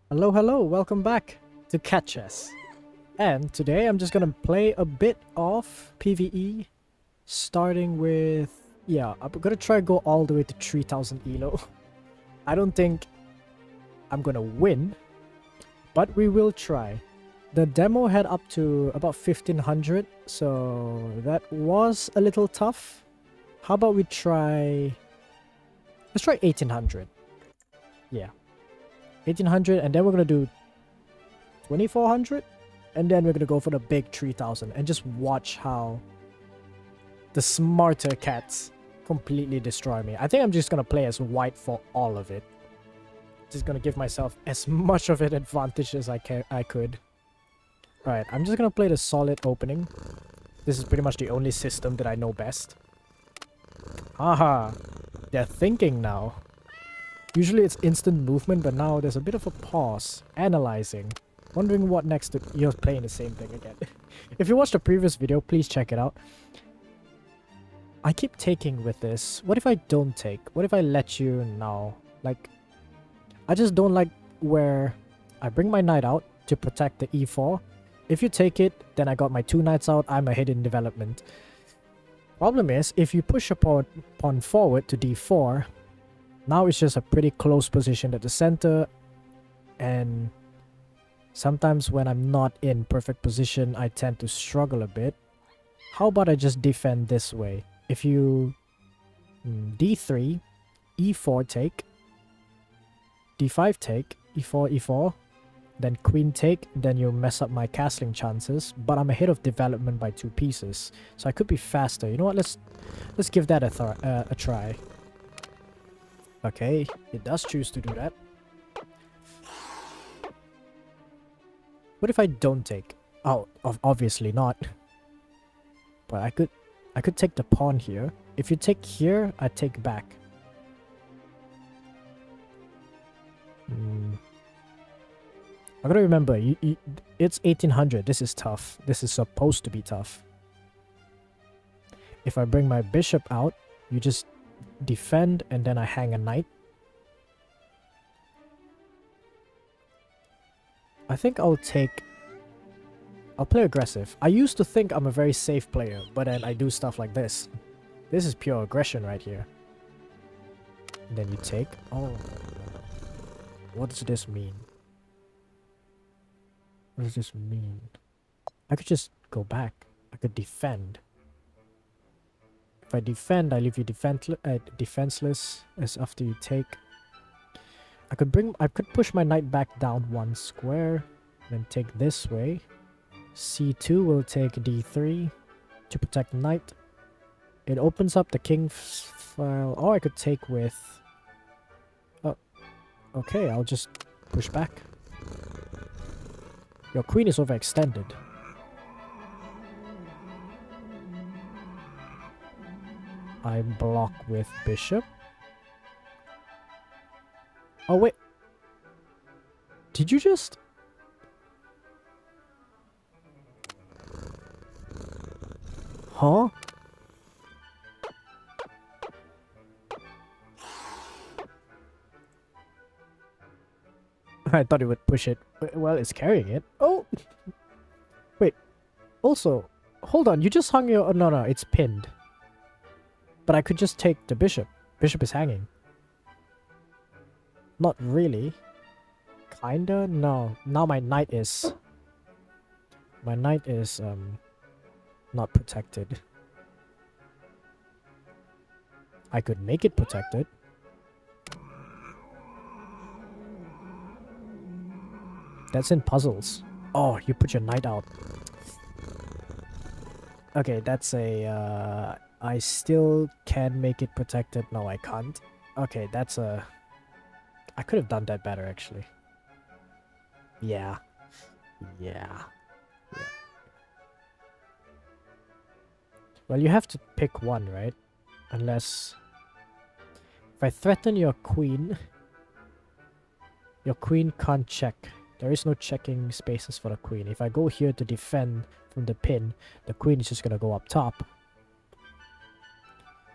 Hello, hello, welcome back to Cat Chess. And today I'm just gonna play a bit of PvE, starting with... Yeah, I'm gonna try to go all the way to 3000 ELO. I don't think I'm gonna win, but we will try. The demo had up to about 1500, so that was a little tough. How about we try... Let's try 1800. Yeah. 1800, and then we're gonna do 2400, and then we're gonna go for the big 3000 and just watch how the smarter cats completely destroy me. I think I'm just gonna play as white for all of it. Just gonna give myself as much of an advantage as I could. Alright, I'm just gonna play the solid opening. This is pretty much the only system that I know best. Haha, they're thinking now. Usually it's instant movement, but now there's a bit of a pause. Analyzing. Wondering what next to... You're playing the same thing again. If you watched the previous video, please check it out. I keep taking with this. What if I don't take? What if I let you now? Like, I just don't like where I bring my knight out to protect the e4. If you take it, then I got my 2 knights out. I'm ahead in development. Problem is, if you push a pawn forward to d4... Now it's just a pretty close position at the center, and sometimes when I'm not in perfect position, I tend to struggle a bit. How about I just defend this way? If you d3, e4 take, d5 take, e4, e4, then queen take, then you mess up my castling chances, but I'm ahead of development by 2 pieces, so I could be faster. You know what, let's give that a try. Okay, it does choose to do that. What if I don't take? Oh, obviously not. But I could take the pawn here. If you take here, I take back. I gotta remember, it's 1800. This is tough. This is supposed to be tough. If I bring my bishop out, you just defend, and then I hang a knight. I think I'll play aggressive. I used to think I'm a very safe player, but then I do stuff like this. This is pure aggression right here. And then you take. Oh. What does this mean? What does this mean? I could just go back. I could defend. If I defend, I leave you defenseless as after you take. I could push my knight back down 1 square, then take this way. c2 will take d3 to protect the knight. It opens up the king file. Or I could take with... Oh, okay, I'll just push back. Your queen is overextended. I block with bishop. Oh wait. Did you just... Huh? I thought it would push it. Well, it's carrying it. Oh! Wait. Also, hold on. You just hung your... Oh, no, it's pinned. But I could just take the bishop. Bishop is hanging. Not really. Kinda? No. Now my knight is... My knight is, not protected. I could make it protected. That's in puzzles. Oh, you put your knight out. Okay, that's a, I still can make it protected. No, I can't. Okay, that's a... I could have done that better, actually. Yeah. Well, you have to pick one, right? Unless... If I threaten your queen can't check. There is no checking spaces for the queen. If I go here to defend from the pin, the queen is just gonna go up top.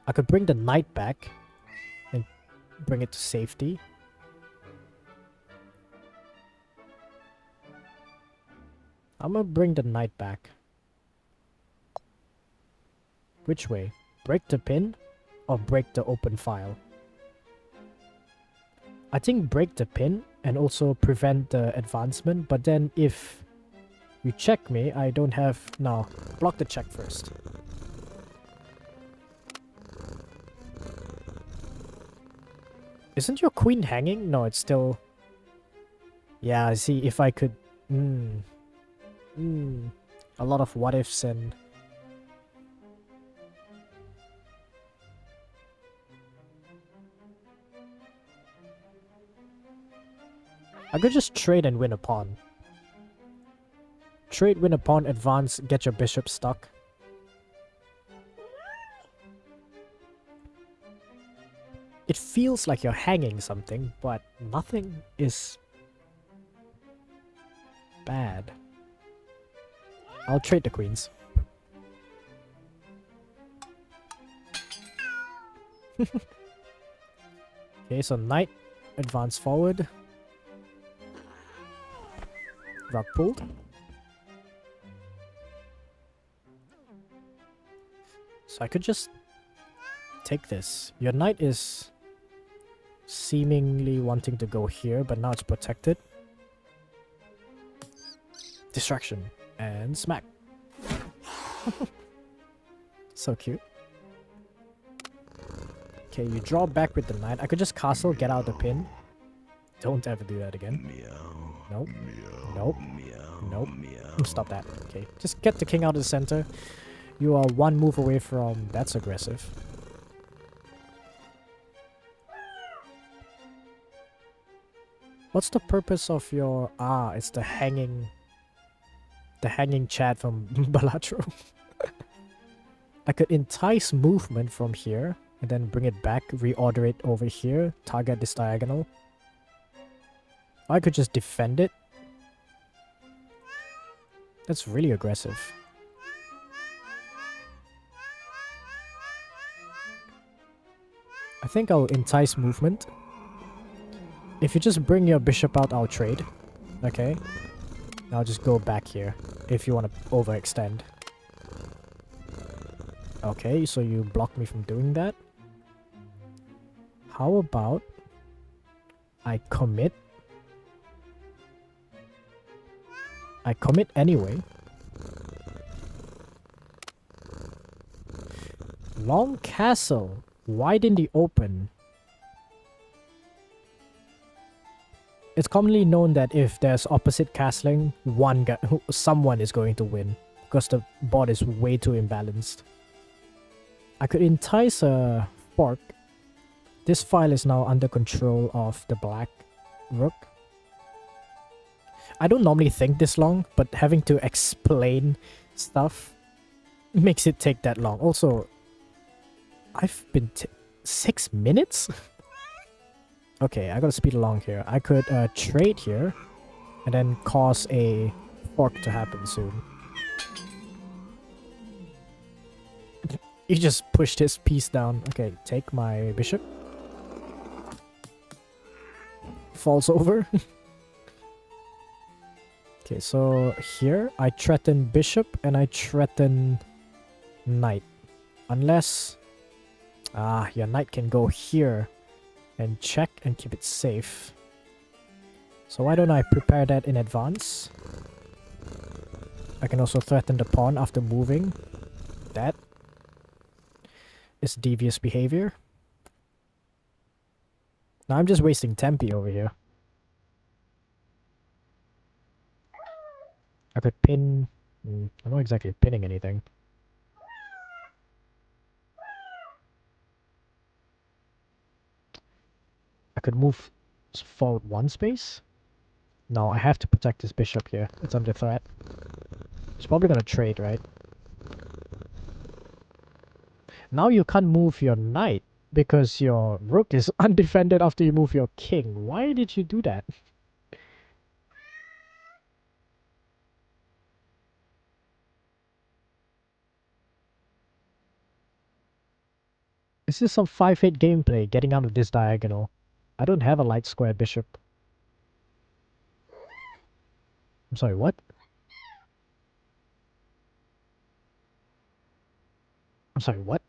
I could bring the knight back and bring it to safety. I'm gonna bring the knight back. Which way? Break the pin or break the open file? I think break the pin and also prevent the advancement, but then if you check me, I don't have... No, block the check first. Isn't your queen hanging? No, it's still... Yeah, I see, if I could... A lot of what ifs and... I could just trade and win a pawn. Trade, win a pawn, advance, get your bishop stuck. It feels like you're hanging something, but nothing is bad. I'll trade the queens. Okay, so knight, advance forward. Rock pulled. So I could just take this. Your knight is seemingly wanting to go here, but now it's protected. Distraction. And smack. So cute. Okay, you draw back with the knight. I could just castle, get out the pin. Don't ever do that again. Nope. Nope. Nope. Stop that. Okay, just get the king out of the center. You are one move away from... That's aggressive. What's the purpose of your... Ah, it's the hanging... The hanging chat from Balatro. I could entice movement from here and then bring it back, reorder it over here, target this diagonal. I could just defend it. That's really aggressive. I think I'll entice movement. If you just bring your bishop out, I'll trade. Okay. I'll just go back here if you want to overextend. Okay, so you blocked me from doing that. How about I commit? I commit anyway. Long castle. Widen the open. It's commonly known that if there's opposite castling, someone is going to win because the board is way too imbalanced. I could entice a fork. This file is now under control of the black rook. I don't normally think this long, but having to explain stuff makes it take that long. Also, I've been 6 minutes? Okay, I gotta speed along here. I could trade here and then cause a fork to happen soon. He just pushed his piece down. Okay, take my bishop. Falls over. Okay, so here I threaten bishop and I threaten knight. Unless... Ah, your knight can go here and check and keep it safe. So why don't I prepare that in advance? I can also threaten the pawn after moving. That is devious behavior. Now I'm just wasting tempi over here. I could pin... I'm not exactly pinning anything. I could move forward one space. No, I have to protect this bishop here. It's under threat. It's probably gonna trade, right? Now you can't move your knight because your rook is undefended after you move your king. Why did you do that? This is some 5-8 gameplay getting out of this diagonal. I don't have a light square bishop. I'm sorry, what? Sorry, what?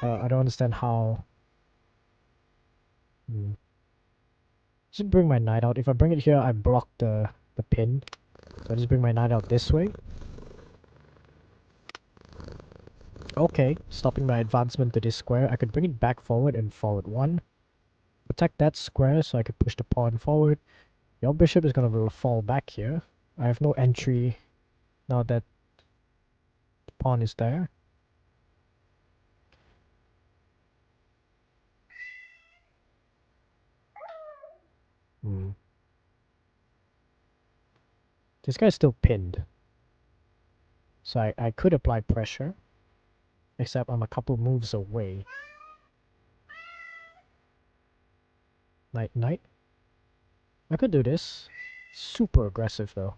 I don't understand how... Just bring my knight out. If I bring it here, I block the pin. So I just bring my knight out this way. Okay, stopping my advancement to this square. I could bring it back forward and forward 1. Protect that square so I could push the pawn forward. Your bishop is gonna fall back here. I have no entry now that the pawn is there. This guy's still pinned. So I could apply pressure. Except I'm a couple moves away. Knight, knight. I could do this. Super aggressive though.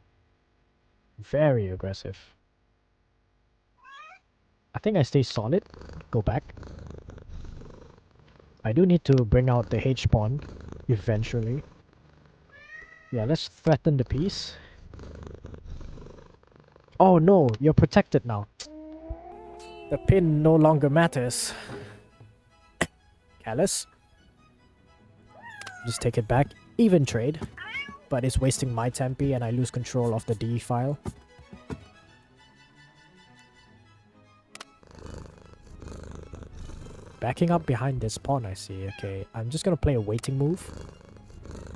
Very aggressive. I think I stay solid. Go back. I do need to bring out the H-pawn eventually. Yeah, let's threaten the piece. Oh no, you're protected now. The pin no longer matters. Callous. Just take it back. Even trade. But it's wasting my tempi and I lose control of the D file. Backing up behind this pawn, I see. Okay, I'm just gonna play a waiting move.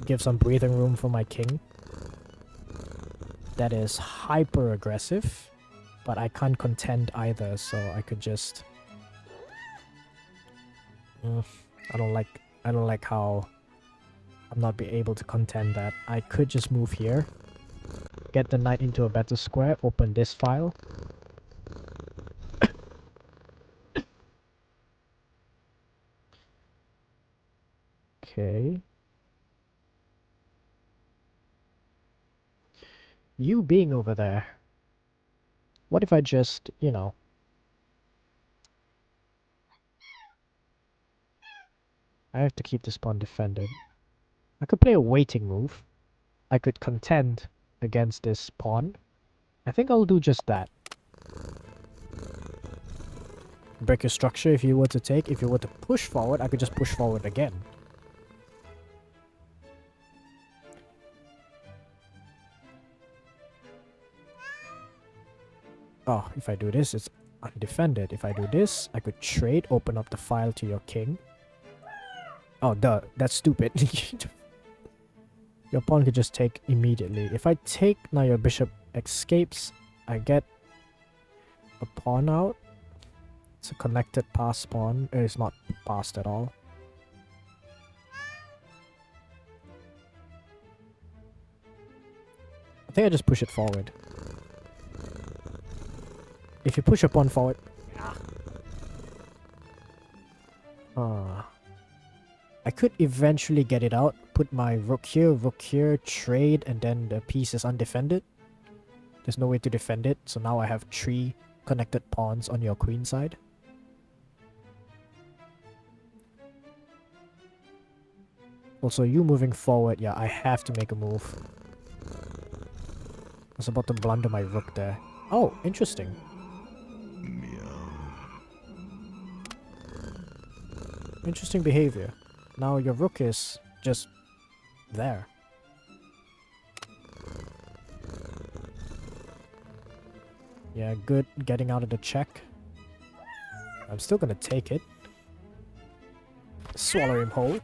Give some breathing room for my king. That is hyper aggressive. But I can't contend either, so I could just... I don't like how I'm not be able to contend that. I could just move here. Get the knight into a better square. Open this file. Okay. You being over there. What if I just, you know... I have to keep this pawn defended. I could play a waiting move. I could contend against this pawn. I think I'll do just that. Break your structure if you were to take. If you were to push forward, I could just push forward again. Oh, if I do this, it's undefended. If I do this, I could trade, open up the file to your king. Oh, duh. That's stupid. Your pawn could just take immediately. If I take, now your bishop escapes. I get a pawn out. It's a connected pass pawn. It's not passed at all. I think I just push it forward. If you push a pawn forward... I could eventually get it out. Put my rook here, trade, and then the piece is undefended. There's no way to defend it, so now I have 3 connected pawns on your queen side. Also, you moving forward, yeah, I have to make a move. I was about to blunder my rook there. Oh, interesting. Interesting behavior. Now your rook is just there. Yeah, good getting out of the check. I'm still gonna take it. Swallow him whole.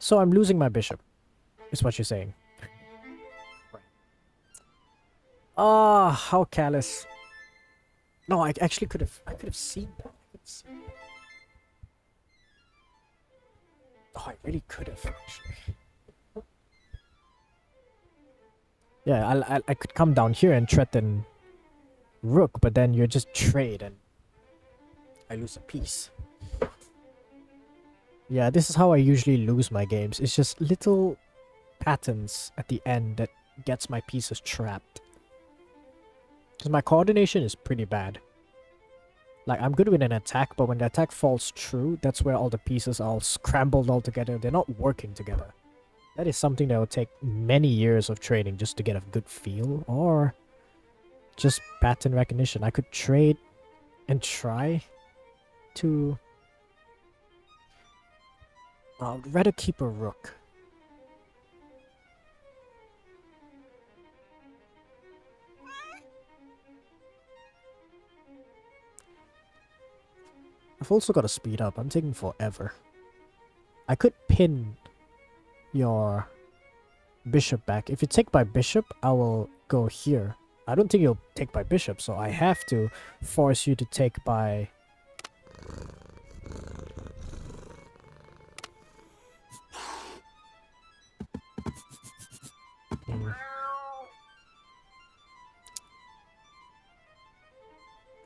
So I'm losing my bishop, is what you're saying. Ah, how callous. No, I actually could have seen that. Oh, I really could have actually. Yeah, I could come down here and threaten rook, but then you just trade and I lose a piece. Yeah, this is how I usually lose my games. It's just little patterns at the end that gets my pieces trapped. Because my coordination is pretty bad. Like, I'm good with an attack, but when the attack falls true, that's where all the pieces are all scrambled all together. They're not working together. That is something that will take many years of training just to get a good feel, or just pattern recognition. I could trade and try to... I'd rather keep a rook. I've also got to speed up. I'm taking forever. I could pin your bishop back. If you take by bishop, I will go here. I don't think you'll take by bishop, so I have to force you to take by...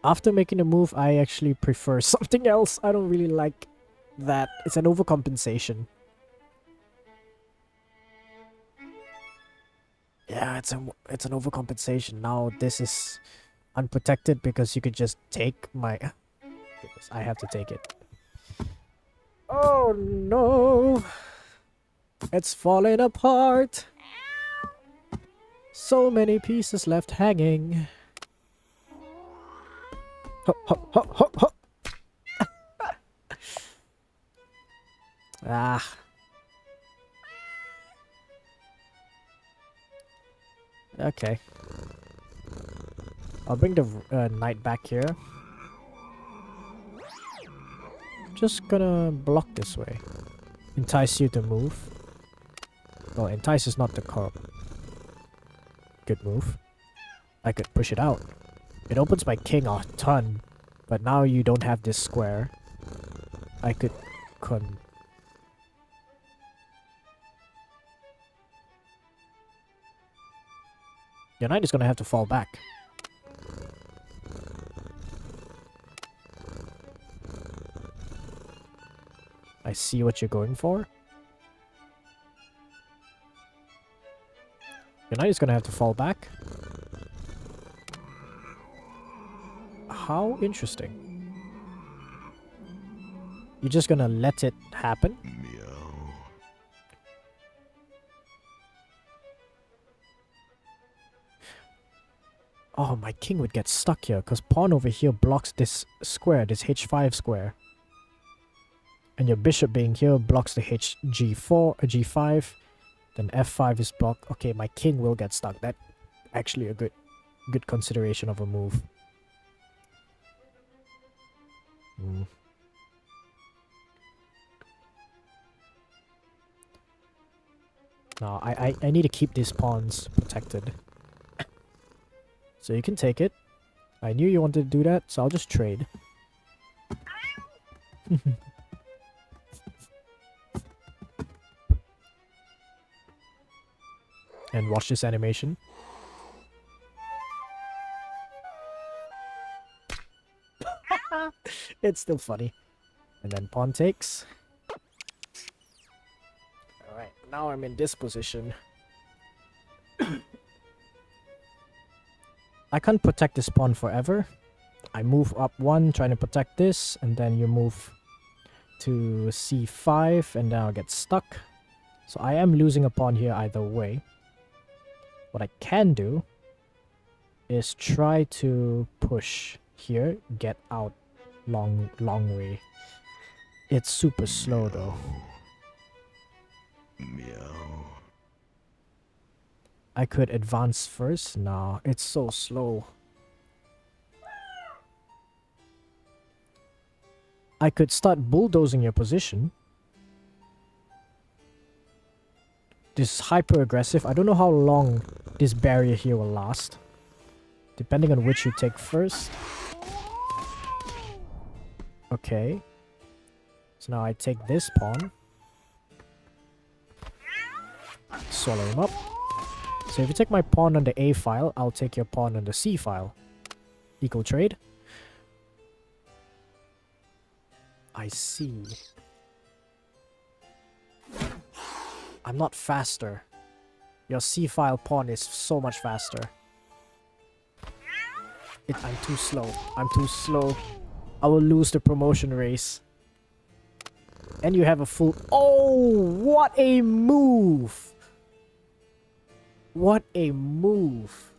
After making a move, I actually prefer something else. I don't really like that. It's an overcompensation. Yeah, it's an overcompensation. Now this is unprotected because you could just take my... Goodness, I have to take it. Oh no! It's falling apart! So many pieces left hanging. Ho, ho, ho, ho, ho. Ah. Okay. I'll bring the knight back here. Just gonna block this way. Entice you to move. Well, entice is not the correct. Good move. I could push it out. It opens my king a ton, but now you don't have this square. I could Your knight is gonna have to fall back. I see what you're going for. Your knight is gonna have to fall back. How interesting. You're just gonna let it happen? Oh, my king would get stuck here, because pawn over here blocks this square, this h5 square. And your bishop being here blocks the g4, g5. Then f5 is blocked. Okay, my king will get stuck. That's actually a good consideration of a move. No, I need to keep these pawns protected. So you can take it. I knew you wanted to do that, so I'll just trade. And watch this animation. It's still funny. And then pawn takes. Alright, now I'm in this position. I can't protect this pawn forever. I move up one, trying to protect this, and then you move to c5, and then I'll get stuck. So I am losing a pawn here either way. What I can do is try to push here, get out long way. It's super slow though. I could advance first. No, it's so slow. I could start bulldozing your position. This is hyper aggressive. I don't know how long this barrier here will last. Depending on which you take first. Okay. So now I take this pawn. Swallow him up. So if you take my pawn on the A file, I'll take your pawn on the C file. Equal trade. I see. I'm not faster. Your C file pawn is so much faster. I'm too slow. I'm too slow. I will lose the promotion race. And you have a full... Oh, what a move! What a move.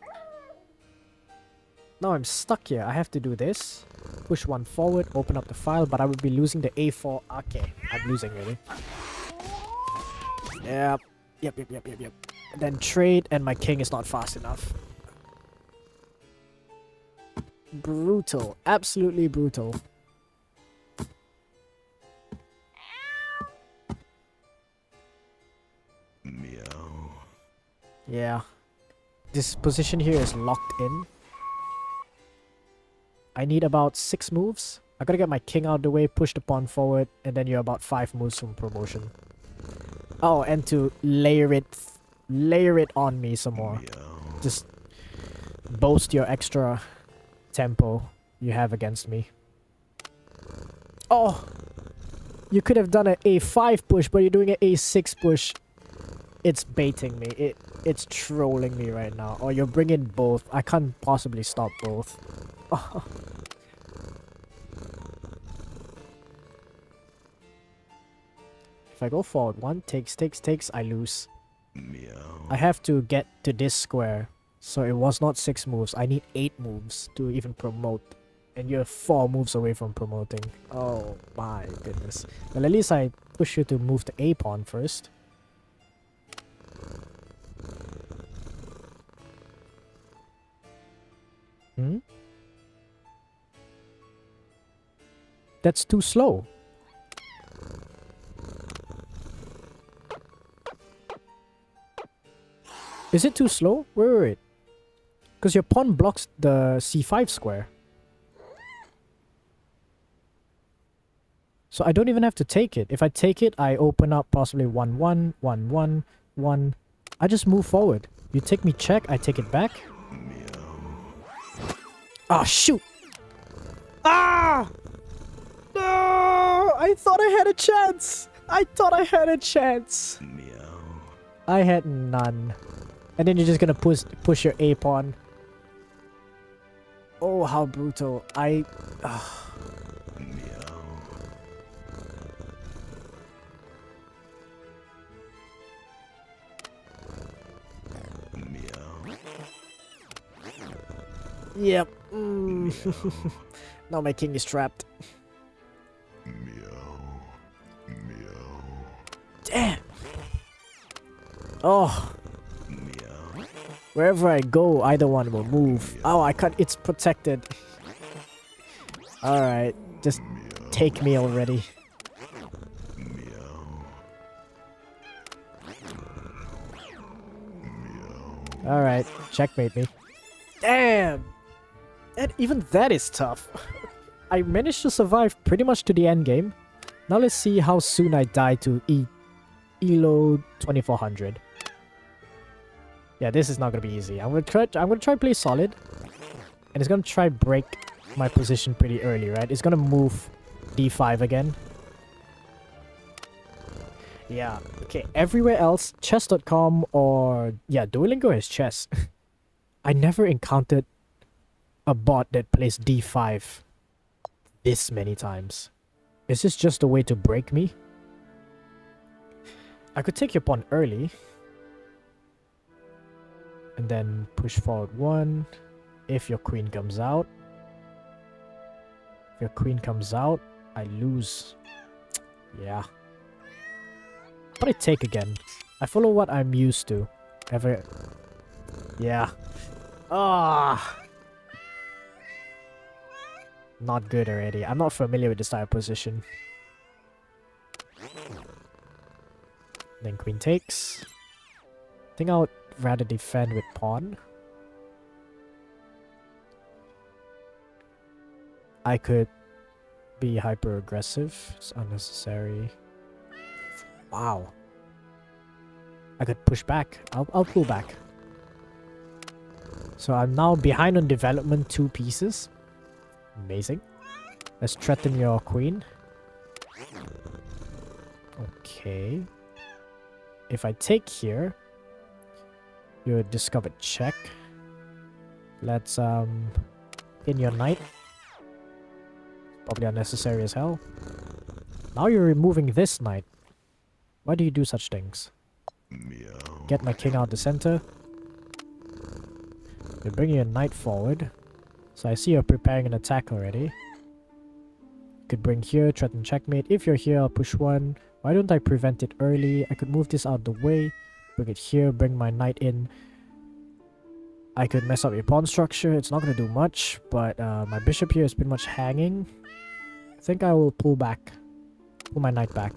Now I'm stuck here. I have to do this. Push one forward, open up the file, but I would be losing the A4. Okay, I'm losing really. Yep. Yep. And then trade, and my king is not fast enough. Brutal. Absolutely brutal. Meow. Yeah. This position here is locked in. I need about 6 moves. I gotta get my king out of the way, push the pawn forward, and then you're about 5 moves from promotion. Oh, and to layer it on me some more. Meow. Just boast your extra tempo you have against me. Oh! You could have done an A5 push, but you're doing an A6 push. It's baiting me. It's trolling me right now. Or you're bringing both. I can't possibly stop both. If I go forward, one takes, I lose. Meow. I have to get to this square. So it was not 6 moves. I need 8 moves to even promote. And you're 4 moves away from promoting. Oh my goodness. Well, at least I push you to move the A pawn first. Hmm? That's too slow. Is it too slow? Wait. Because your pawn blocks the C5 square. So I don't even have to take it. If I take it, I open up possibly 1-1, 1-1, 1. I just move forward. You take me check, I take it back. Ah, shoot! Ah! No! I thought I had a chance! I thought I had a chance! Meow. I had none. And then you're just gonna push your A pawn. Oh, how brutal. Meow. Meow. Yep. Now my king is trapped. Meow. Meow. Damn! Oh, Meow. wherever I go, either one will move. Oh, I can't. It's protected. Alright, just take me already. Meow. Alright, checkmate me. Damn! And even that is tough. I managed to survive pretty much to the end game. Now let's see how soon I die to ELO 2400. Yeah, this is not gonna be easy. I'm gonna try play solid. And it's gonna try break my position pretty early, right? It's gonna move D5 again. Yeah, okay. Everywhere else, chess.com or... Yeah, Duolingo has chess. I never encountered a bot that plays D5 this many times. Is this just a way to break me? I could take your pawn early. And then push forward 1. If your queen comes out. If your queen comes out, I lose. Yeah. But I take again. I follow what I'm used to. Yeah. Ah. Not good already. I'm not familiar with this type of position. Then queen takes. I think I would rather defend with pawn. I could be hyper aggressive. It's unnecessary. Wow. I could push back. I'll pull back. So I'm now behind on development 2 pieces. Amazing. Let's threaten your queen. Okay. If I take here, you discovered check. Let's in your knight. Probably unnecessary as hell. Now you're removing this knight. Why do you do such things? Meow. Get my king out the center. You're bringing your knight forward. So I see you're preparing an attack already. Could bring here, threaten checkmate. If you're here, I'll push one. Why don't I prevent it early? I could move this out the way. Bring it here, bring my knight in. I could mess up your pawn structure. It's not going to do much, but my bishop here is pretty much hanging. I think I will pull back. Pull my knight back.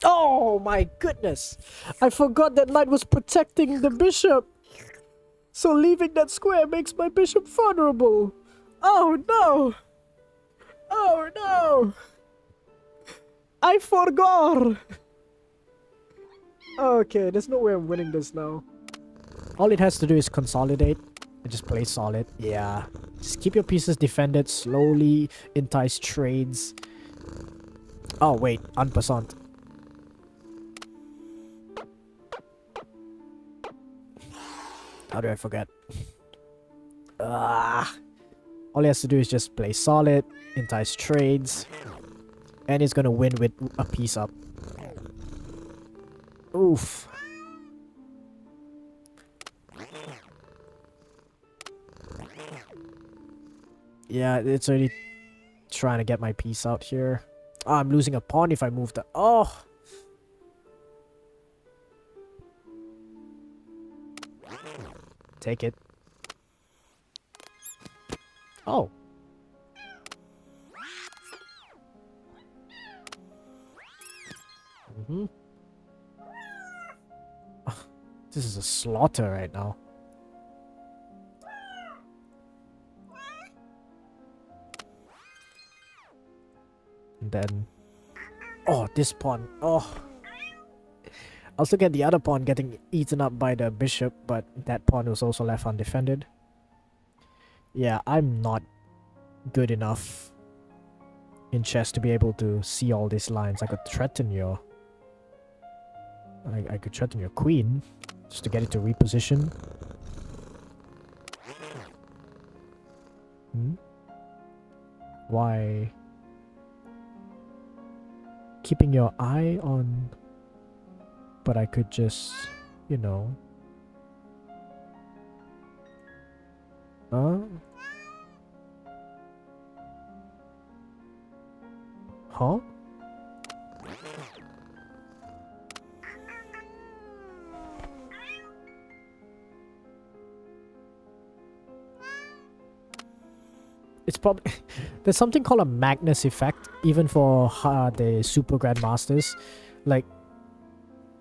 Oh my goodness! I forgot that knight was protecting the bishop! So leaving that square makes my bishop vulnerable! Oh no! Oh no! I forgot! Okay, there's no way I'm winning this now. All it has to do is consolidate and just play solid. Yeah. Just keep your pieces defended, slowly entice trades. Oh wait, en passant. How do I forget? All he has to do is just play solid, entice trades, and he's gonna win with a piece up. Oof. Yeah, it's already trying to get my piece out here. Oh, I'm losing a pawn if I move the... Oh! Take it. Oh. Mm-hmm. This is a slaughter right now. And then... Oh, this pawn. Oh. I was looking at the other pawn getting eaten up by the bishop, but that pawn was also left undefended. Yeah, I'm not good enough in chess to be able to see all these lines. I could threaten your... I could threaten your queen, just to get it to reposition. Hmm? Why? Keeping your eye on... But I could just, you know... Huh? It's probably... There's something called a Magnus effect, even for the Super Grandmasters. Like,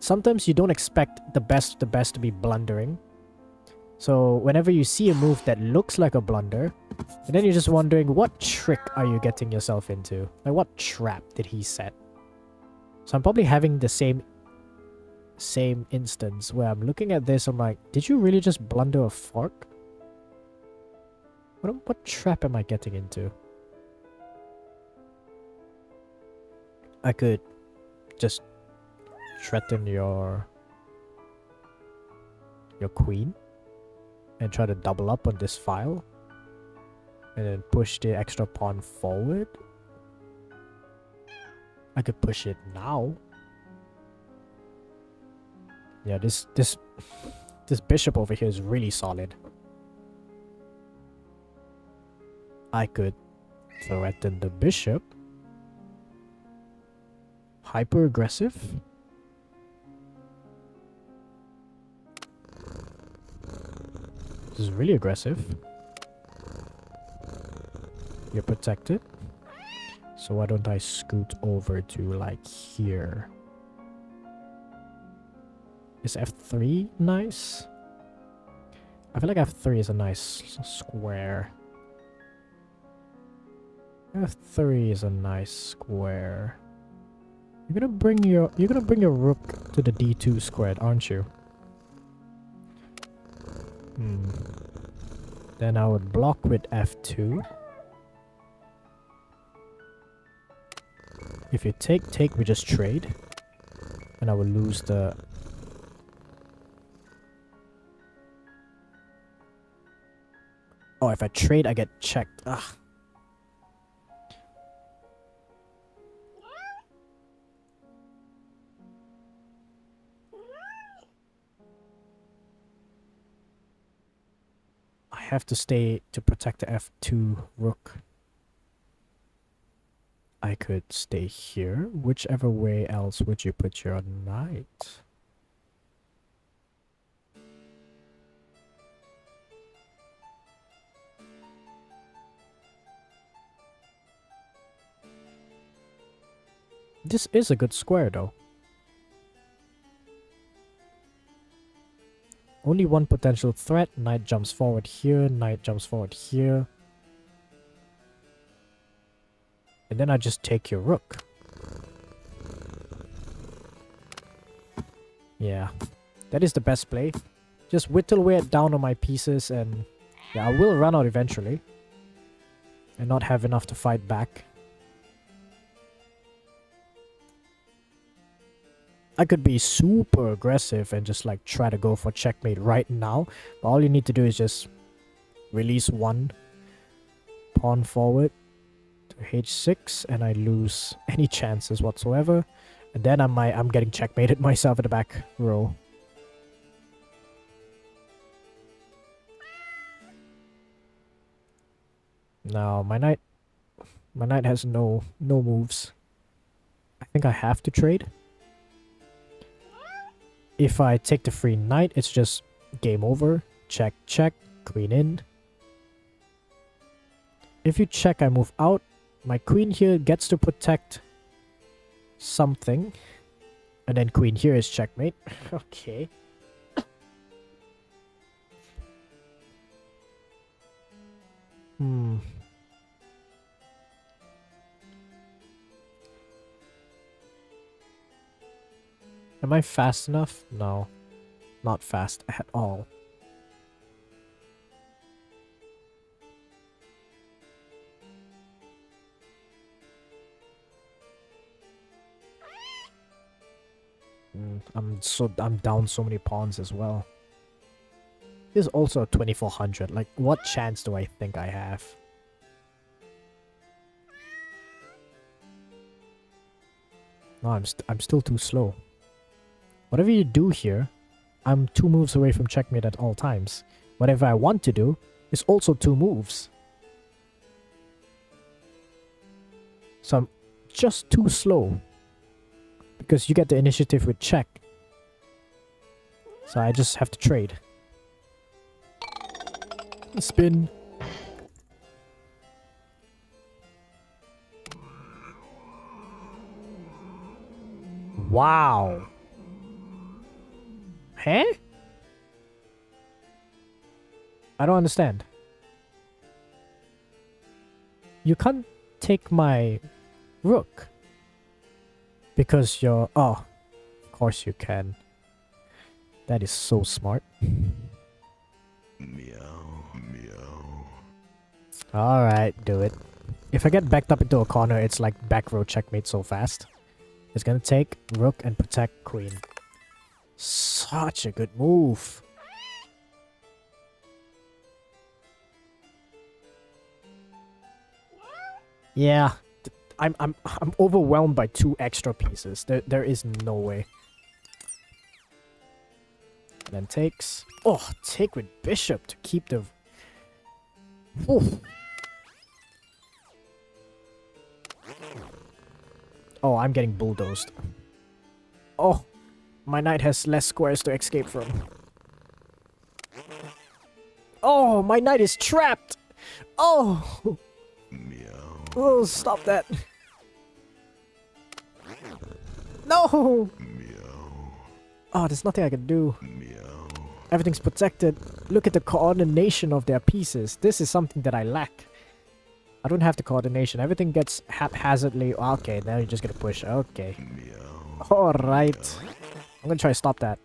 sometimes you don't expect the best to be blundering. So whenever you see a move that looks like a blunder, and then you're just wondering, what trick are you getting yourself into? Like, what trap did he set? So I'm probably having the same instance where I'm looking at this, I'm like, did you really just blunder a fork? What trap am I getting into? I could just threaten your queen and try to double up on this file and then push the extra pawn forward. I could push it now. Yeah, this bishop over here is really solid. I could threaten the bishop. Hyper aggressive. This is really aggressive. You're protected. So why don't I scoot over to like here? Is F3 nice? I feel like F3 is a nice square. F3 is a nice square. You're gonna bring your rook to the D2 squared, aren't you? Then I would block with F2. If you take, we just trade. And I will lose the... Oh, if I trade, I get checked. Ugh. I have to stay to protect the F2 rook. I could stay here. Whichever way else would you put your knight? This is a good square though. Only one potential threat. Knight jumps forward here. Knight jumps forward here. And then I just take your rook. Yeah. That is the best play. Just whittle away down on my pieces and... yeah, I will run out eventually. And not have enough to fight back. I could be super aggressive and just like try to go for checkmate right now. But all you need to do is just release one pawn forward to h6 and I lose any chances whatsoever. And then I'm getting checkmated myself at the back row. Now my knight has no moves. I think I have to trade. If I take the free knight, it's just game over. Check, check, queen in. If you check, I move out. My queen here gets to protect something. And then queen here is checkmate. Okay. Am I fast enough? No. Not fast at all. I'm down so many pawns as well. This is also a 2400. Like, what chance do I think I have? No, I'm still too slow. Whatever you do here, I'm 2 moves away from checkmate at all times. Whatever I want to do is also 2 moves. So I'm just too slow. Because you get the initiative with check. So I just have to trade. Spin. Wow. Huh? I don't understand. You can't take my rook. Because you're... oh, of course you can. That is so smart. Meow, meow. Alright, do it. If I get backed up into a corner, it's like back row checkmate so fast. It's gonna take rook and protect queen. Such a good move. Yeah, I'm overwhelmed by 2 extra pieces. There is no way. And then takes. Oh, take with bishop to keep the... oof. Oh, I'm getting bulldozed. Oh, my knight has less squares to escape from. Oh, my knight is trapped! Oh! Meow. Oh, stop that. No! Meow. Oh, there's nothing I can do. Meow. Everything's protected. Look at the coordination of their pieces. This is something that I lack. I don't have the coordination. Everything gets haphazardly. Okay, now you're just gonna push. Okay. Meow. Alright. I'm gonna try to stop that.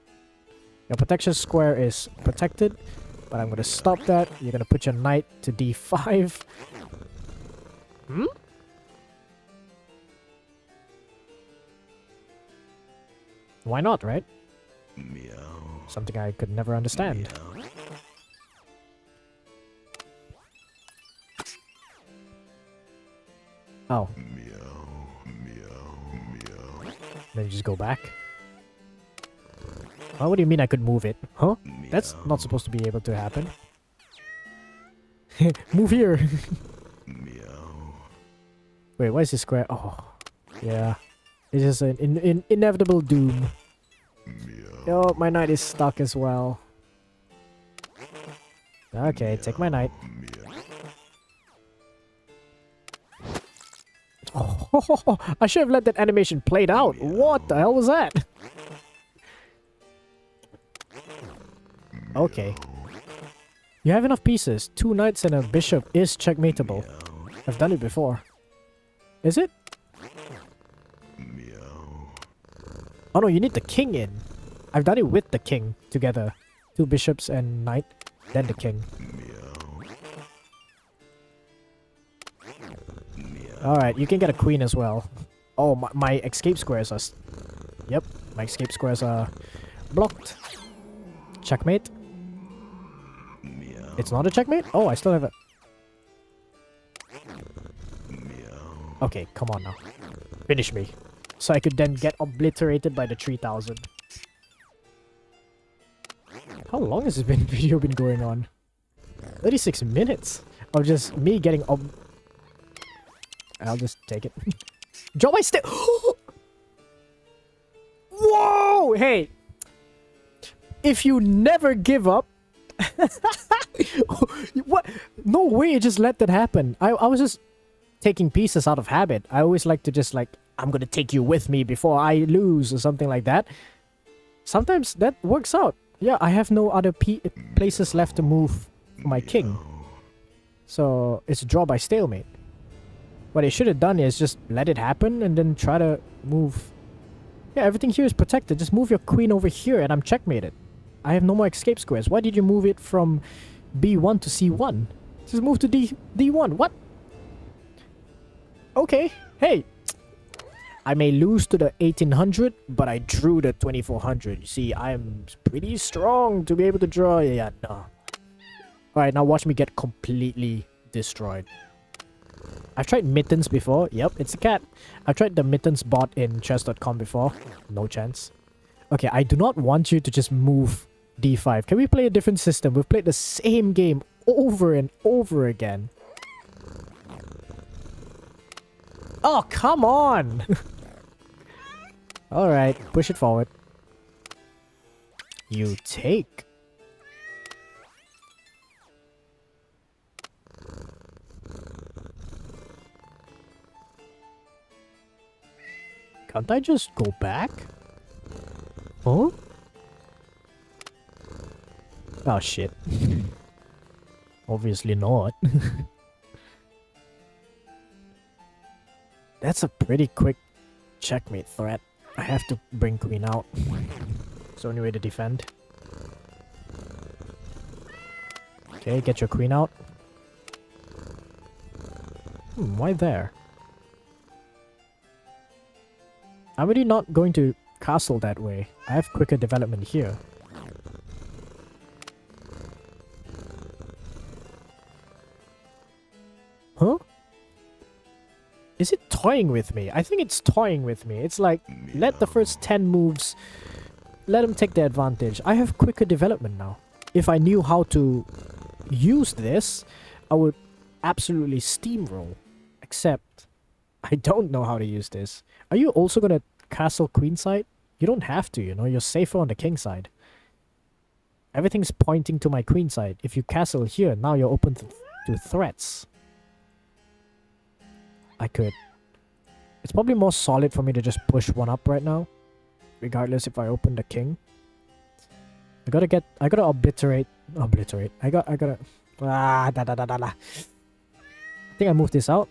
Your protection square is protected, but I'm gonna stop that. You're gonna put your knight to d5. Hmm? Why not, right? Meow. Something I could never understand. Meow. Oh, Meow. Meow. Meow. then you just go back. Oh, what do you mean I could move it? Huh? That's not supposed to be able to happen. Move here. Meow. Wait, why is this square? Oh, yeah. This is an inevitable doom. Meow. Oh, my knight is stuck as well. Okay, take my knight. Meow. Oh, I should have let that animation played out. What the hell was that? Okay. You have enough pieces. 2 knights and a bishop is checkmateable. I've done it before. Is it? Meow. Oh no, you need the king in. I've done it with the king together. 2 bishops and knight, then the king. Meow. Alright, you can get a queen as well. Oh, my escape squares are... Yep, my escape squares are blocked. Checkmate. Meow. It's not a checkmate? Oh, I still have it. Meow. Okay, come on now. Finish me. So I could then get obliterated by the 3000. How long has this video been going on? 36 minutes of just me getting I'll just take it. Drop my stick. Whoa! Hey! If you never give up... What? No way, just let that happen. I was just taking pieces out of habit. I always like to just like, I'm gonna take you with me before I lose or something like that. Sometimes that works out. Yeah, I have no other places left to move for my king. So it's a draw by stalemate. What I should have done is just let it happen and then try to move. Yeah, everything here is protected. Just move your queen over here and I'm checkmated. I have no more escape squares. Why did you move it from B1 to C1? Just move to D1. What? Okay. Hey. I may lose to the 1800, but I drew the 2400. You see, I'm pretty strong to be able to draw. Yeah, no. Alright, now watch me get completely destroyed. I've tried mittens before. Yep, it's a cat. I've tried the mittens bot in chess.com before. No chance. Okay, I do not want you to just move D5. Can we play a different system? We've played the same game over and over again. Oh, come on! Alright, push it forward. You take. Can't I just go back? Huh? Oh shit. Obviously not. That's a pretty quick checkmate threat. I have to bring queen out. It's the only way to defend. Okay, get your queen out. Why there? I'm really not going to castle that way. I have quicker development here. Huh? Is it toying with me? I think it's toying with me. It's like, let the first 10 moves, let them take the advantage. I have quicker development now. If I knew how to use this, I would absolutely steamroll. Except, I don't know how to use this. Are you also gonna castle queenside? You don't have to, you know, you're safer on the king side. Everything's pointing to my queen side. If you castle here, now you're open to threats. I could. It's probably more solid for me to just push one up right now. Regardless if I open the king. I gotta obliterate. I gotta. I think I moved this out.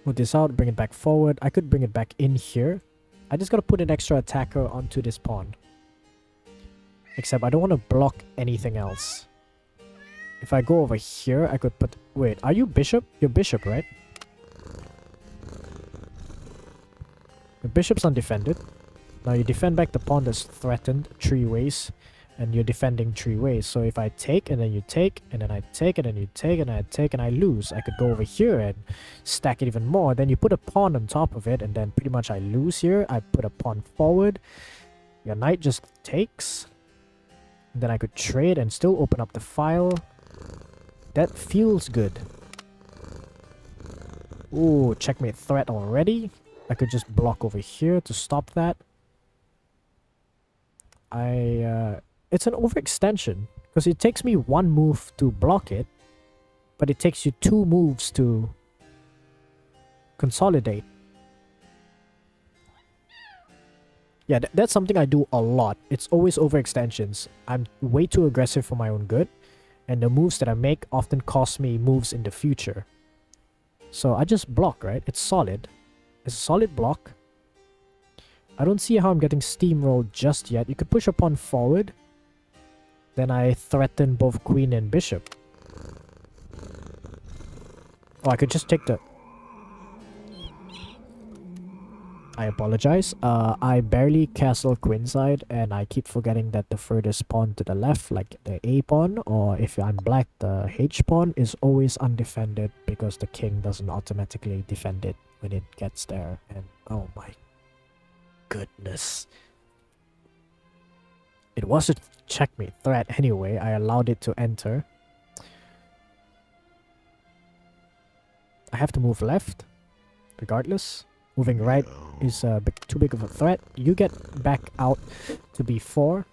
Move this out, bring it back forward. I could bring it back in here. I just gotta put an extra attacker onto this pawn. Except I don't want to block anything else. If I go over here, I could put... Wait, are you bishop? You're bishop, right? The bishop's undefended. Now you defend back the pawn that's threatened 3 ways. and you're defending 3 ways. So if I take and then you take and then I take and then you take and I take and I lose, I could go over here and stack it even more. Then you put a pawn on top of it and then pretty much I lose here. I put a pawn forward. Your knight just takes. And then I could trade and still open up the file. That feels good. Ooh, checkmate threat already. I could just block over here to stop that. It's an overextension because it takes me 1 move to block it, but it takes you 2 moves to consolidate. Yeah, that's something I do a lot. It's always overextensions. I'm way too aggressive for my own good, and the moves that I make often cost me moves in the future. So I just block, right? It's solid. It's a solid block. I don't see how I'm getting steamrolled just yet. You could push a pawn forward. Then I threaten both queen and bishop. Oh, I could just take the... I apologize. I barely castle queenside and I keep forgetting that the furthest pawn to the left, like the A pawn, or if I'm black, the H pawn, is always undefended because the king doesn't automatically defend it when it gets there. And oh my goodness. It was a checkmate threat anyway. I allowed it to enter. I have to move left, regardless. Moving right is too big of a threat. You get back out to b4.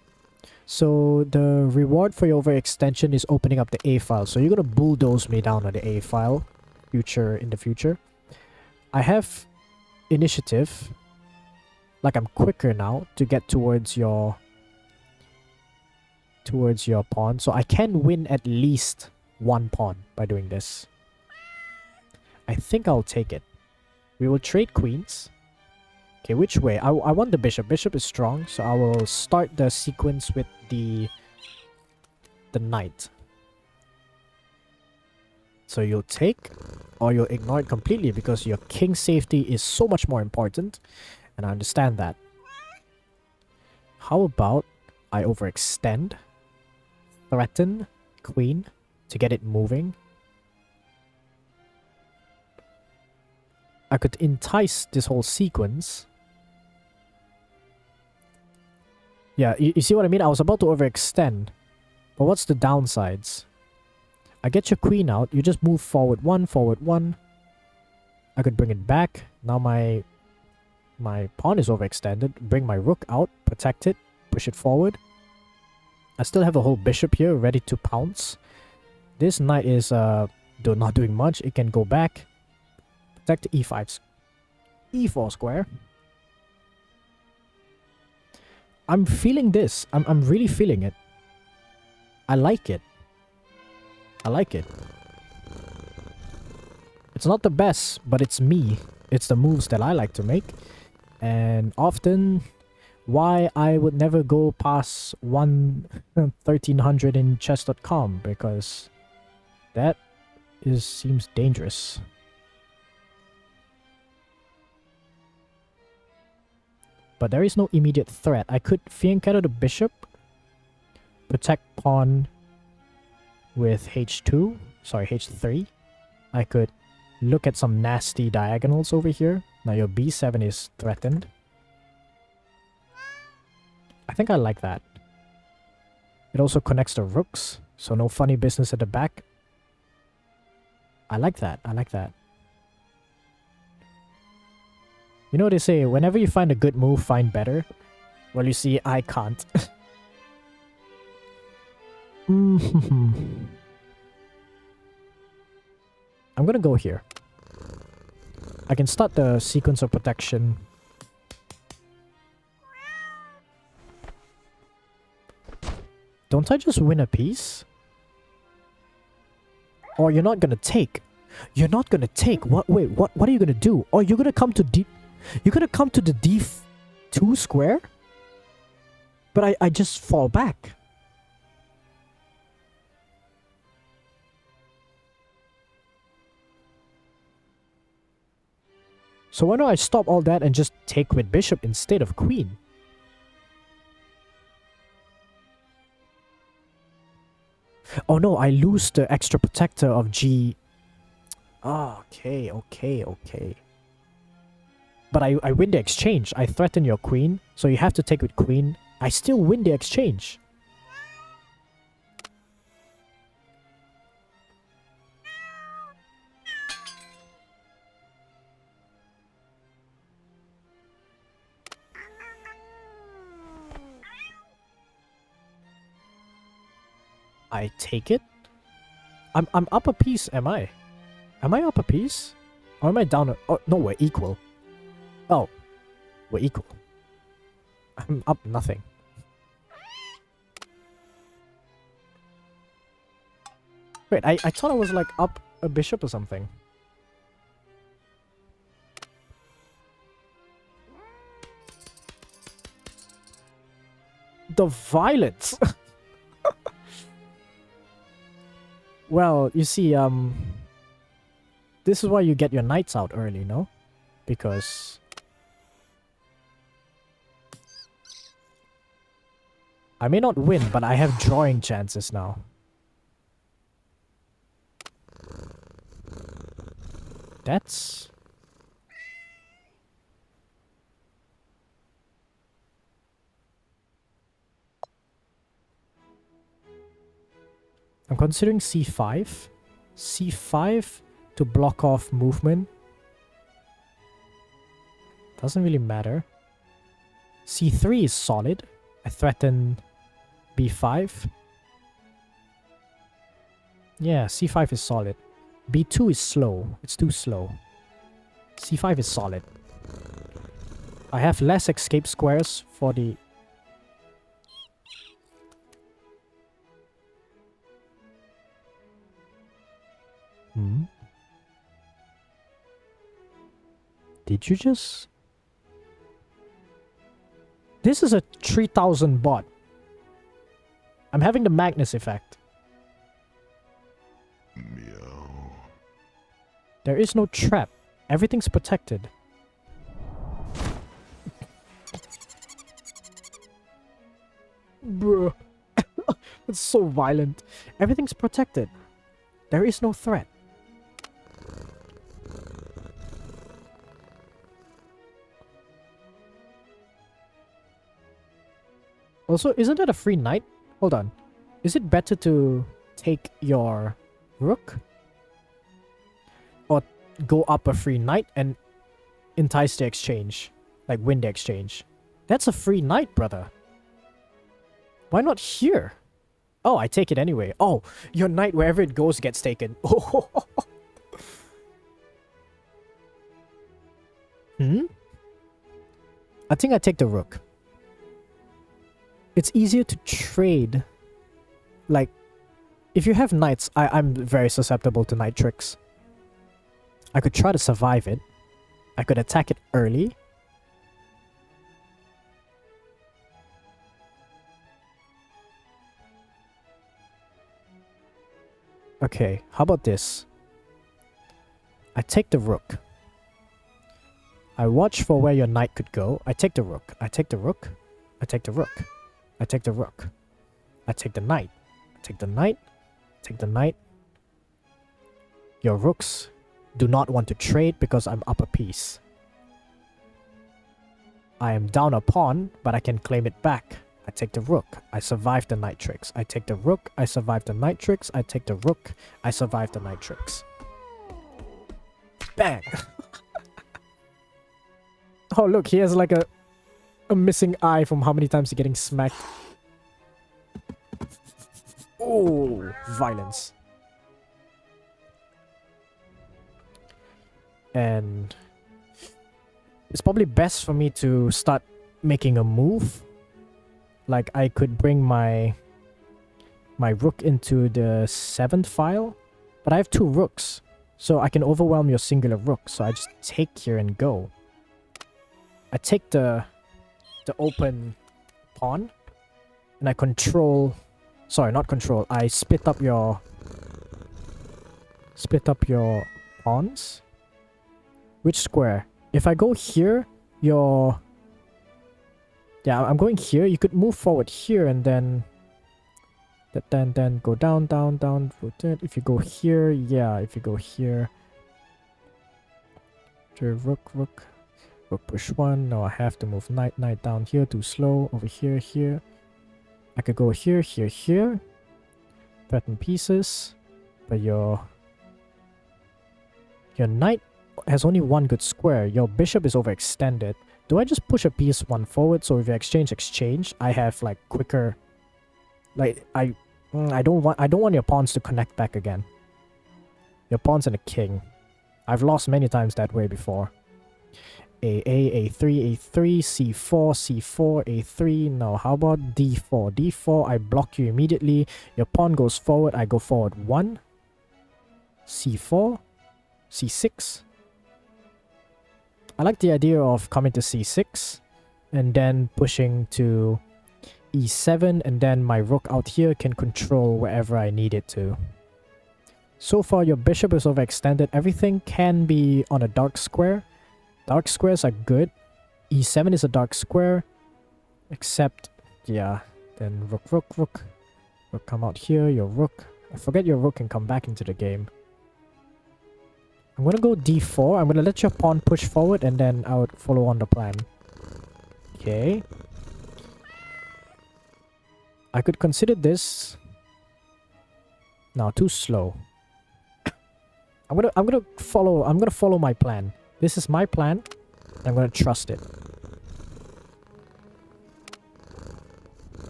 So the reward for your overextension is opening up the A file. So you're gonna bulldoze me down on the A file in the future. I have initiative. Like I'm quicker now to get towards your pawn. So I can win at least 1 pawn by doing this. I think I'll take it. We will trade queens. Okay, which way? I want the bishop. Bishop is strong, so I will start the sequence with the knight. So you'll take, or you'll ignore it completely because your king's safety is so much more important, and I understand that. How about I overextend, threaten queen to get it moving. I could entice this whole sequence. Yeah, you see what I mean? I was about to overextend. But what's the downsides? I get your queen out. You just move forward 1, forward 1. I could bring it back. Now my pawn is overextended. Bring my rook out. Protect it. Push it forward. I still have a whole bishop here ready to pounce. This knight is not doing much. It can go back. Protect e5, e4 square. I'm feeling this. I'm really feeling it. I like it. I like it. It's not the best, but it's me. It's the moves that I like to make. And often, why I would never go past 1300 in chess.com, because that seems dangerous. But there is no immediate threat. I could fianchetto the bishop, protect pawn with h2, sorry, h3. I could look at some nasty diagonals over here. Now your b7 is threatened. I think I like that. It also connects the rooks, so no funny business at the back. I like that. I like that. You know what they say, whenever you find a good move, find better. Well, you see, I can't. I'm gonna go here. I can start the sequence of protection. Don't I just win a piece? Or you're not gonna take. You're not gonna take. What? Wait, what are you gonna do? Or you're gonna come to you're gonna come to the d2 square? But I just fall back. So why don't I stop all that and just take with bishop instead of queen? Oh no, I lose the extra protector of G. Ah, okay, okay, okay. But I win the exchange. I threaten your queen, so you have to take with queen. I still win the exchange. I take it? I'm up a piece, am I? Am I up a piece? Or am I down a... Oh, no, we're equal. Oh, we're equal. I'm up nothing. Wait, I thought I was like up a bishop or something. The violence! Well, you see, this is why you get your knights out early, no? Because I may not win, but I have drawing chances now. That's... I'm considering c5. c5 to block off movement. Doesn't really matter. c3 is solid. I threaten b5. Yeah, c5 is solid. b2 is slow. It's too slow. c5 is solid. I have less escape squares for the... Did you just... This is a 3000 bot. I'm having the Magnus effect. Meow. There is no trap. Everything's protected. Bruh. It's so violent. Everything's protected. There is no threat. Also, isn't that a free knight? Hold on. Is it better to take your rook? Or go up a free knight and entice the exchange? Like win the exchange? That's a free knight, brother. Why not here? Oh, I take it anyway. Oh, your knight, wherever it goes, gets taken. I think I take the rook. It's easier to trade. Like, if you have knights, I'm very susceptible to knight tricks. I could try to survive it. I could attack it early. Okay, how about this? I take the rook. I watch for where your knight could go. I take the rook. I take the rook. I take the rook. I take the rook. I take the knight. I take the knight. Take the knight. Your rooks do not want to trade because I'm up a piece. I am down a pawn, but I can claim it back. I take the rook. I survive the knight tricks. I take the rook. I survive the knight tricks. I take the rook. I survive the knight tricks. Bang! Oh, look, he has like a missing eye from how many times he's getting smacked. Oh, violence. And it's probably best for me to start making a move. Like, I could bring my rook into the 7th file, but I have 2 rooks, so I can overwhelm your singular rook, so I just take here and go. I take the open pawn, and I control... Sorry, not control. I split up your pawns. Which square? If I go here, your... Yeah, I'm going here. You could move forward here and then Then go down, down, down. Rotate. If you go here, yeah. If you go here, rook, rook, rook push one. No, I have to move knight, knight down here. Too slow. Over here, here. I could go here, here, here. Threaten pieces, but your knight has only one good square. Your bishop is overextended. Do I just push a piece one forward? So if you exchange, I have like quicker. Like I don't want your pawns to connect back again. Your pawns and a king. I've lost many times that way before. A3, A3, C4, C4, A3. No, how about D4? D4, I block you immediately. Your pawn goes forward, I go forward 1. C4, C6. I like the idea of coming to C6 and then pushing to E7, and then my rook out here can control wherever I need it to. So far, your bishop is overextended. Everything can be on a dark square. Dark squares are good. E7 is a dark square. Except, yeah, then rook, rook, rook. Rook come out here, your rook. I forget your rook can come back into the game. I'm gonna go D4. I'm gonna let your pawn push forward and then I would follow on the plan. Okay. I could consider this. No, too slow. I'm gonna follow my plan. This is my plan. I'm gonna trust it.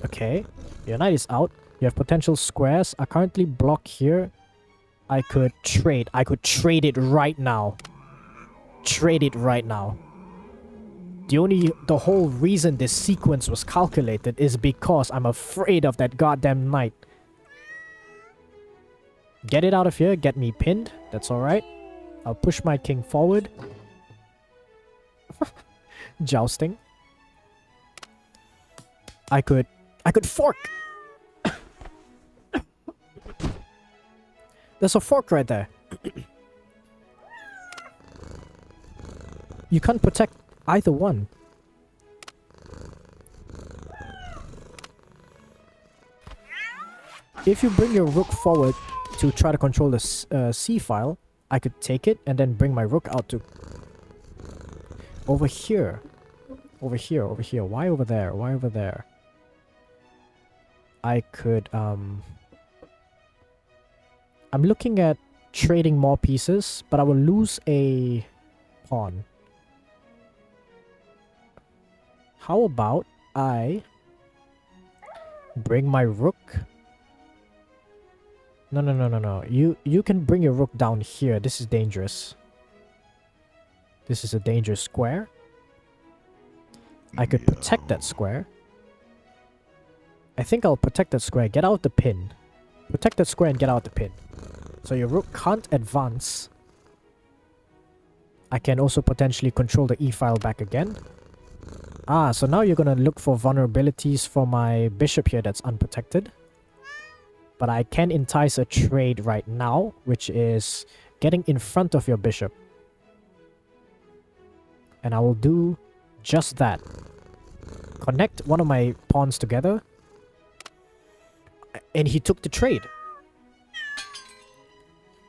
Okay. Your knight is out. You have potential squares. I currently block here. I could trade. I could trade it right now. Trade it right now. The whole reason this sequence was calculated is because I'm afraid of that goddamn knight. Get it out of here. Get me pinned. That's alright. I'll push my king forward. Jousting. I could fork. There's a fork right there. You can't protect either one. If you bring your rook forward to try to control the C file, I could take it and then bring my rook out to over here. Over here, over here. Why over there? Why over there? I could I'm looking at trading more pieces, but I will lose a pawn. How about I bring my rook? No. You can bring your rook down here. This is dangerous. This is a dangerous square. I could protect that square. I think I'll protect that square. Get out the pin. Protect that square and get out the pin. So your rook can't advance. I can also potentially control the e-file back again. Ah, so now you're gonna look for vulnerabilities for my bishop here that's unprotected. But I can entice a trade right now, which is getting in front of your bishop. And I will do just that. Connect one of my pawns together. And he took the trade.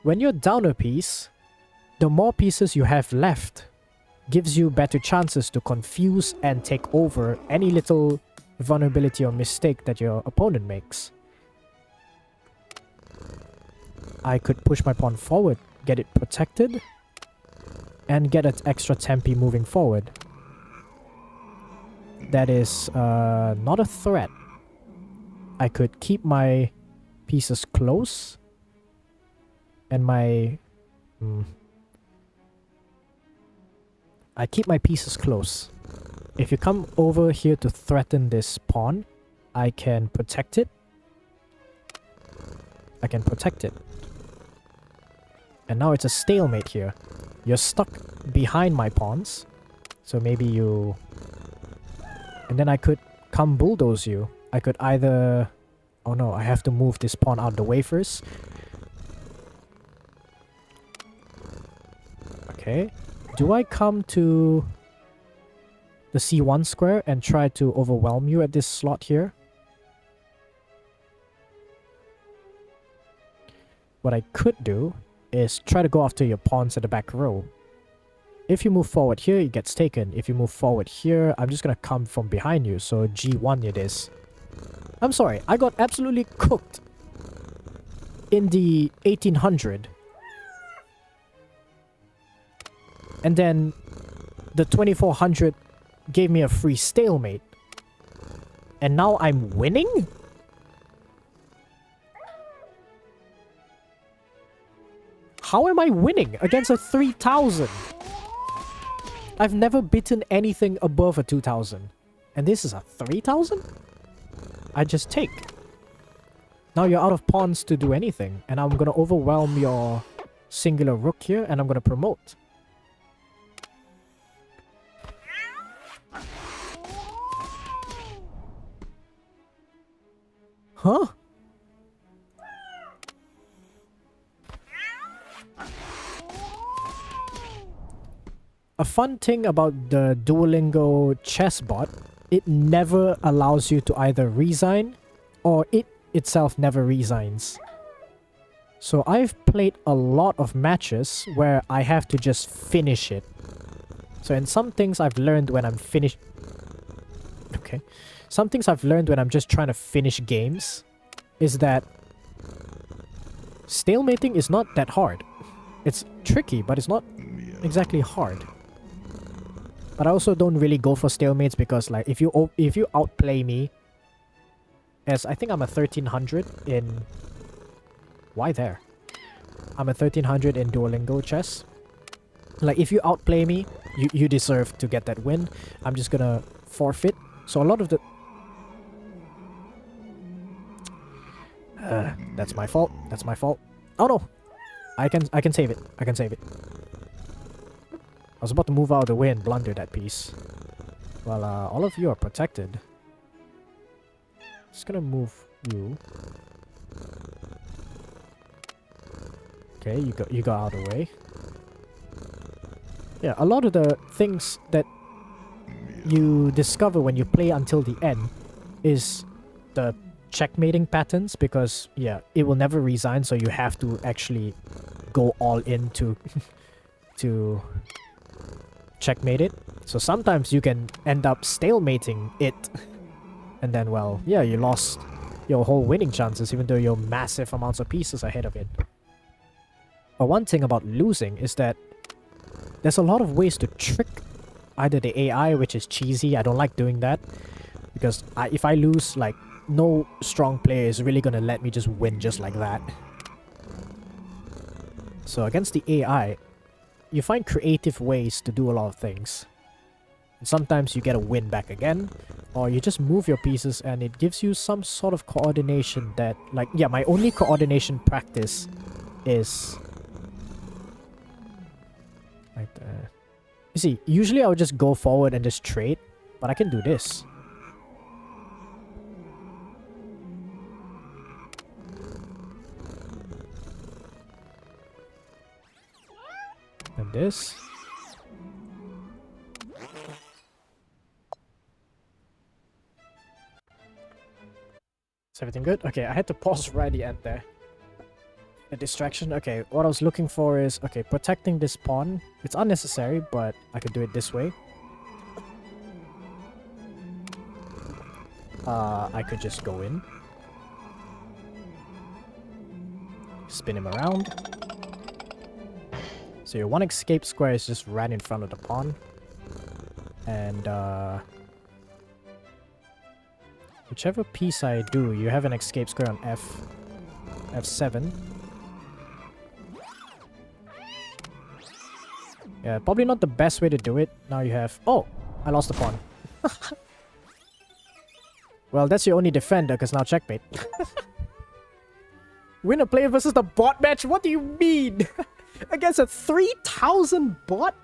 When you're down a piece, the more pieces you have left gives you better chances to confuse and take over any little vulnerability or mistake that your opponent makes. I could push my pawn forward, get it protected, and get an extra tempi moving forward. That is not a threat. I could keep my pieces close and my... I keep my pieces close. If you come over here to threaten this pawn, I can protect it. I can protect it. And now it's a stalemate here. You're stuck behind my pawns. So maybe you... And then I could come bulldoze you. I could either... Oh no, I have to move this pawn out of the way first. Okay. Do I come to the C1 square and try to overwhelm you at this slot here? what I could do is try to go after your pawns at the back row. If you move forward here, it gets taken. If you move forward here, I'm just gonna come from behind you. So G1 it is. I'm sorry, I got absolutely cooked in the 1800. And then the 2400 gave me a free stalemate. And now I'm winning? How am I winning against a 3000? I've never beaten anything above a 2000. And this is a 3000? I just take. Now you're out of pawns to do anything. And I'm gonna overwhelm your singular rook here and I'm gonna promote. Huh? A fun thing about the Duolingo chess bot, it never allows you to either resign or it itself never resigns. So I've played a lot of matches where I have to just finish it. So in some things I've learned when I'm finished... Okay. Some things I've learned when I'm just trying to finish games is that stalemating is not that hard. It's tricky, but it's not exactly hard. But I also don't really go for stalemates because like if you outplay me, as I think I'm a 1300 in... Why there? I'm a 1300 in Duolingo chess. Like if you outplay me, you deserve to get that win. I'm just gonna forfeit. So a lot of the... that's my fault. That's my fault. Oh no! I can save it. I can save it. I was about to move out of the way and blunder that piece. Well, all of you are protected. Just gonna move you. Okay, you got out of the way. Yeah, a lot of the things that you discover when you play until the end is the checkmating patterns because, yeah, it will never resign, so you have to actually go all in to checkmate it. So sometimes you can end up stalemating it and then, well, yeah, you lost your whole winning chances even though you're massive amounts of pieces ahead of it. But one thing about losing is that there's a lot of ways to trick either the AI, which is cheesy. I don't like doing that because if I lose, like, no strong player is really gonna let me just win just like that. So against the AI, you find creative ways to do a lot of things. And sometimes you get a win back again, or you just move your pieces and it gives you some sort of coordination that, like, yeah, my only coordination practice is... Right there. You see, usually I would just go forward and just trade, but I can do this. And this. Is everything good? Okay, I had to pause right at the end there. A distraction? Okay, what I was looking for is... Okay, protecting this pawn. It's unnecessary, but I could do it this way. I could just go in. Spin him around. So your one escape square is just right in front of the pawn. And, whichever piece I do, you have an escape square on F7. Yeah, probably not the best way to do it. Now you have... Oh! I lost the pawn. Well, that's your only defender, because now checkmate. Win a player versus the bot match? What do you mean? Against a 3000 bot?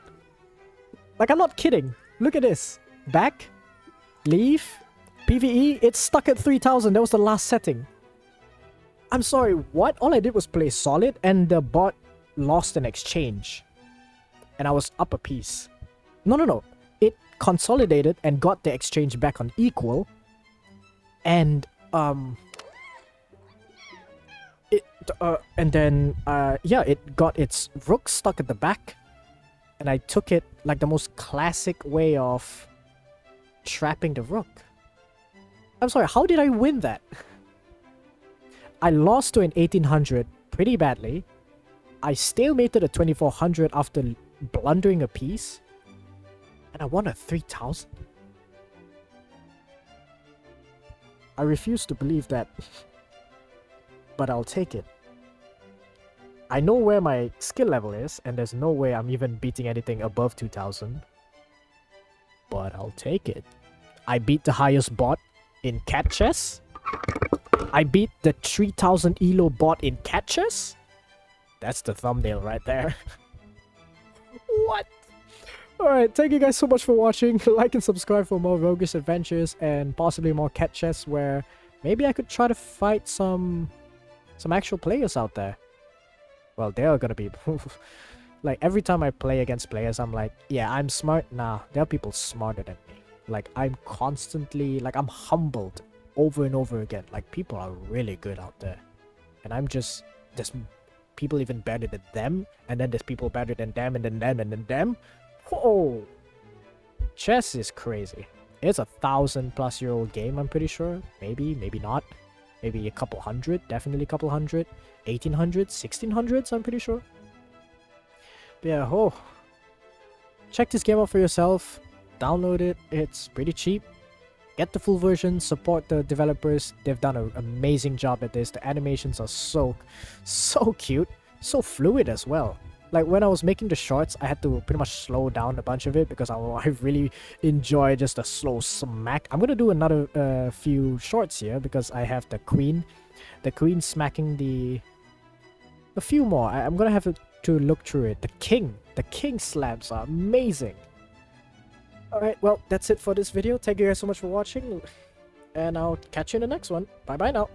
Like, I'm not kidding. Look at this. Back. Leave. PvE. It's stuck at 3000. That was the last setting. I'm sorry, what? All I did was play solid, and the bot lost an exchange. And I was up a piece. No. It consolidated and got the exchange back on equal. And, it And then, yeah, it got its rook stuck at the back. And I took it like the most classic way of trapping the rook. I'm sorry, how did I win that? I lost to an 1800 pretty badly. I stalemated a 2400 after blundering a piece. And I won a 3000? I refuse to believe that. But I'll take it. I know where my skill level is, and there's no way I'm even beating anything above 2000. But I'll take it. I beat the highest bot in cat chess. I beat the 3000 ELO bot in cat chess. That's the thumbnail right there. What? Alright, thank you guys so much for watching. Like and subscribe for more roguish adventures and possibly more cat chess where maybe I could try to fight some actual players out there. Well, they're gonna be... like, every time I play against players, I'm like, yeah, I'm smart. Nah, there are people smarter than me. Like, I'm constantly... like, I'm humbled over and over again. Like, people are really good out there. And I'm just... there's people even better than them. And then there's people better than them, and then them, and then them. Whoa! Chess is crazy. It's a 1,000+ year old game, I'm pretty sure. Maybe, maybe not. Maybe a couple hundred. Definitely a couple hundred. 1800s, 1600s, I'm pretty sure. But yeah, oh. Check this game out for yourself. Download it. It's pretty cheap. Get the full version. Support the developers. They've done an amazing job at this. The animations are so cute. So fluid as well. Like, when I was making the shorts, I had to pretty much slow down a bunch of it because I really enjoy just a slow smack. I'm gonna do another few shorts here because I have the queen smacking the... a few more. I'm gonna have to look through it. The king slams are amazing. Alright, well, that's it for this video. Thank you guys so much for watching, and I'll catch you in the next one. Bye bye now.